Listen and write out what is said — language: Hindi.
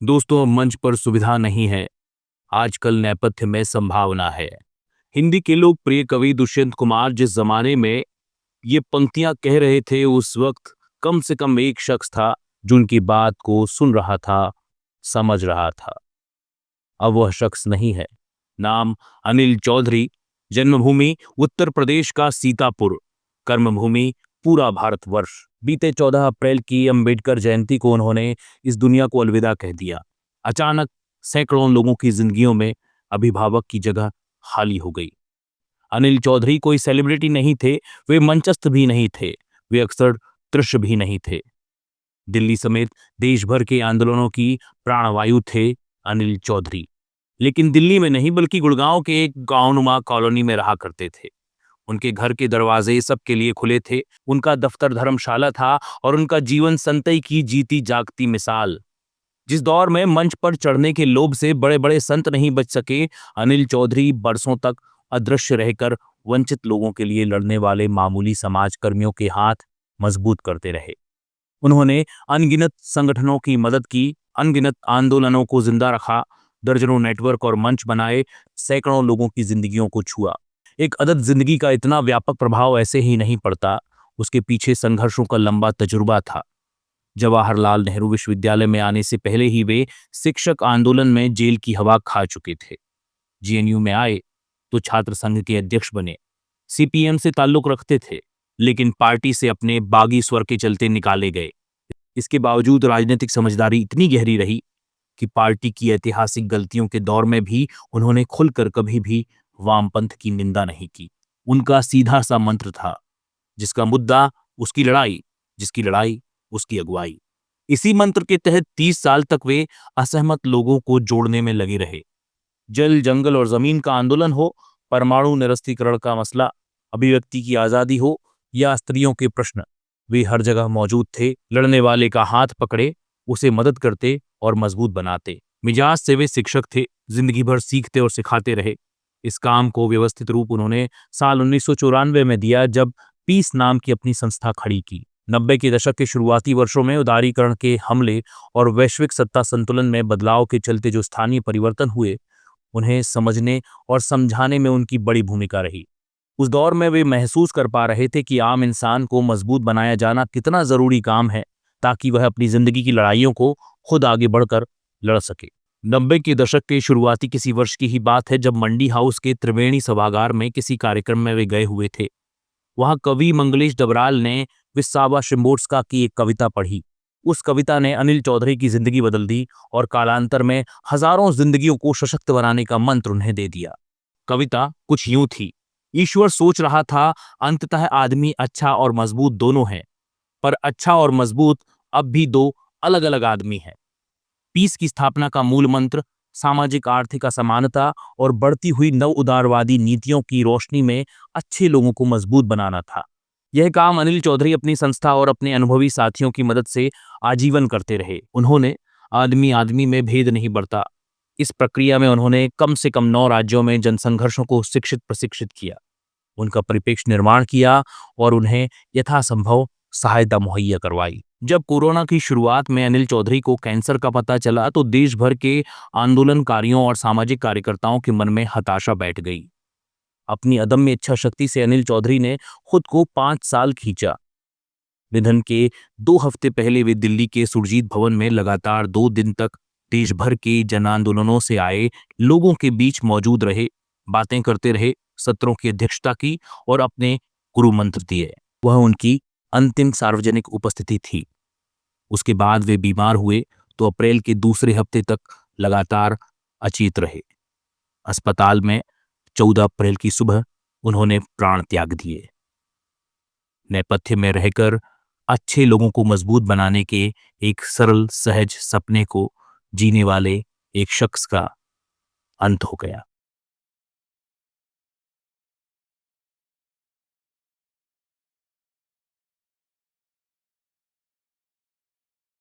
दोस्तों, मंच पर सुविधा नहीं है, आजकल नेपथ्य में संभावना है। हिंदी के लोकप्रिय कवि दुष्यंत कुमार जिस जमाने में ये पंक्तियां कह रहे थे, उस वक्त कम से कम एक शख्स था जो उनकी बात को सुन रहा था, समझ रहा था। अब वह शख्स नहीं है। नाम अनिल चौधरी। जन्मभूमि उत्तर प्रदेश का सीतापुर। कर्मभूमि पूरा भारतवर्ष। बीते 14 अप्रैल की अंबेडकर जयंती को उन्होंने इस दुनिया को अलविदा कह दिया। अचानक सैकड़ों लोगों की जिंदगियों में अभिभावक की जगह खाली हो गई। अनिल चौधरी कोई सेलिब्रिटी नहीं थे, वे मंचस्थ भी नहीं थे, वे अक्सर दृश्य भी नहीं थे। दिल्ली समेत देश भर के आंदोलनों की प्राणवायु थे अनिल चौधरी। लेकिन दिल्ली में नहीं, बल्कि गुड़गांव के एक गांवनुमा कॉलोनी में रहा करते थे। उनके घर के दरवाजे सबके लिए खुले थे, उनका दफ्तर धर्मशाला था और उनका जीवन संतई की जीती जागती मिसाल। जिस दौर में मंच पर चढ़ने के लोभ से बड़े बड़े संत नहीं बच सके, अनिल चौधरी बरसों तक अदृश्य रहकर वंचित लोगों के लिए लड़ने वाले मामूली समाज कर्मियों के हाथ मजबूत करते रहे। उन्होंने अनगिनत संगठनों की मदद की, अनगिनत आंदोलनों को जिंदा रखा, दर्जनों नेटवर्क और मंच बनाए, सैकड़ों लोगों की जिंदगियों को छुआ। एक अदद जिंदगी का इतना व्यापक प्रभाव ऐसे ही नहीं पड़ता, उसके पीछे संघर्षों का लंबा तजुर्बा था। जवाहरलाल नेहरू विश्वविद्यालय में आने से पहले ही वे शिक्षक आंदोलन में जेल की हवा खा चुके थे। जेएनयू में आए तो छात्र संघ के अध्यक्ष बने। सीपीएम से ताल्लुक रखते थे, लेकिन पार्टी से अपने बागी स्वर के चलते निकाले गए। इसके बावजूद राजनीतिक समझदारी इतनी गहरी रही कि पार्टी की ऐतिहासिक गलतियों के दौर में भी उन्होंने खुलकर कभी भी वामपंथ की निंदा नहीं की। उनका सीधा सा मंत्र था, जिसका मुद्दा उसकी लड़ाई, जिसकी लड़ाई उसकी अगुवाई। इसी मंत्र के तहत 30 साल तक वे असहमत लोगों को जोड़ने में लगे रहे। जल, जंगल और जमीन का आंदोलन हो, परमाणु निरस्त्रीकरण का मसला, अभिव्यक्ति की आजादी हो या स्त्रियों के प्रश्न, वे हर जगह मौजूद थे। लड़ने वाले का हाथ पकड़े, उसे मदद करते और मजबूत बनाते। मिजाज से वे शिक्षक थे, जिंदगी भर सीखते और सिखाते रहे। इस काम को व्यवस्थित रूप उन्होंने साल 1994 में दिया, जब पीस नाम की अपनी संस्था खड़ी की। 90 के दशक के शुरुआती वर्षों में उदारीकरण के हमले और वैश्विक सत्ता संतुलन में बदलाव के चलते जो स्थानीय परिवर्तन हुए, उन्हें समझने और समझाने में उनकी बड़ी भूमिका रही। उस दौर में वे महसूस कर पा रहे थे कि आम इंसान को मजबूत बनाया जाना कितना जरूरी काम है, ताकि वह अपनी जिंदगी की लड़ाइयों को खुद आगे बढ़कर लड़ सके। 90 के दशक के शुरुआती किसी वर्ष की ही बात है, जब मंडी हाउस के त्रिवेणी सभागार में किसी कार्यक्रम में वे गए हुए थे। वहां कवि मंगलेश डबराल ने विसावा शिंबोर्स्का की एक कविता पढ़ी। उस कविता ने अनिल चौधरी की जिंदगी बदल दी और कालांतर में हजारों जिंदगियों को सशक्त बनाने का मंत्र उन्हें दे दिया। कविता कुछ यूं थी: ईश्वर सोच रहा था, अंततः आदमी अच्छा और मजबूत दोनों है, पर अच्छा और मजबूत अब भी दो अलग अलग आदमी हैं। पीस की स्थापना का मूल मंत्र सामाजिक आर्थिक असमानता और बढ़ती हुई नव उदारवादी नीतियों की रोशनी में अच्छे लोगों को मजबूत बनाना था। यह काम अनिल चौधरी अपनी संस्था और अपने अनुभवी साथियों की मदद से आजीवन करते रहे। उन्होंने आदमी आदमी में भेद नहीं बरता। इस प्रक्रिया में उन्होंने कम से कम 9 राज्यों में जनसंघर्षों को शिक्षित प्रशिक्षित किया, उनका परिप्रेक्ष्य निर्माण किया और उन्हें यथासंभव सहायता मुहैया करवाई। जब कोरोना की शुरुआत में अनिल चौधरी को कैंसर का पता चला, तो देश भर के आंदोलनकारियों और सामाजिक कार्यकर्ताओं के मन में हताशा बैठ गई। अपनी अदम्य इच्छा शक्ति से अनिल चौधरी ने खुद को 5 साल खींचा। निधन के 2 हफ्ते पहले वे दिल्ली के सुरजीत भवन में लगातार 2 दिन तक देश भर के जन आंदोलनों से आए लोगों के बीच मौजूद रहे, बातें करते रहे, सत्रों की अध्यक्षता की और अपने गुरु मंत्र दिए। वह उनकी अंतिम सार्वजनिक उपस्थिति थी। उसके बाद वे बीमार हुए तो अप्रैल के दूसरे हफ्ते तक लगातार अचेत रहे। अस्पताल में 14 अप्रैल की सुबह उन्होंने प्राण त्याग दिए। नेपथ्य में रहकर अच्छे लोगों को मजबूत बनाने के एक सरल सहज सपने को जीने वाले एक शख्स का अंत हो गया।